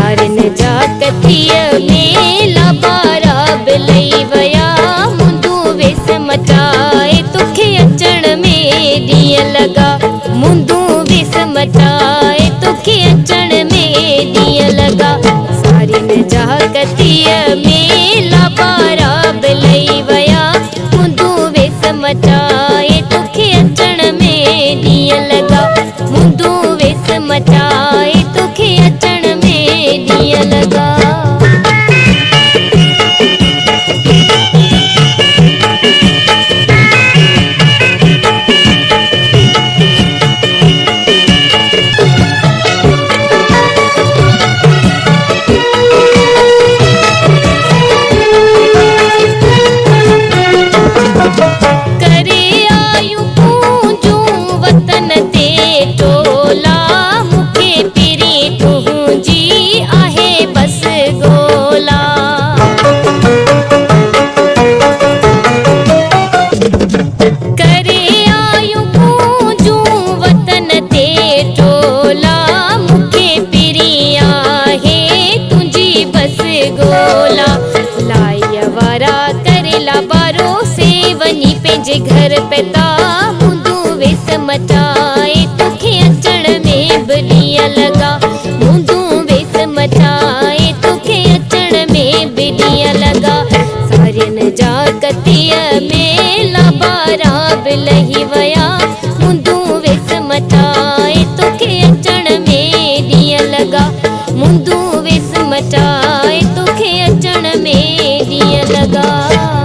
सारन जा कतीअ में लाबारा बिलई वया मुंदू वेस मटाए तोखे अचण में ॾींहं लॻा मुंदू वेस मटाए तोखे अचण में ॾींहं लॻा सारन जा कतीअ में लाबारा बिलई वया मुंदू वेस मटाए तोखे अचण में ॾींहं लॻा मुंदू वेस मटाए तोखे अचण में ॾींहं लॻा। घर पैदा मुंदू वेस मटाए तोखे अचण में बि ॾींहं लॻा मुंदू वेस मटाए तोखे अचण में बि ॾींहं लॻा सारन जा कतीअ में लाबारा बिलही वया मुंदू वेस मटाए तोखे अचण में ॾींहं लॻा मुंदू वेस मटाए तोखे अचण में ॾींहं लॻा।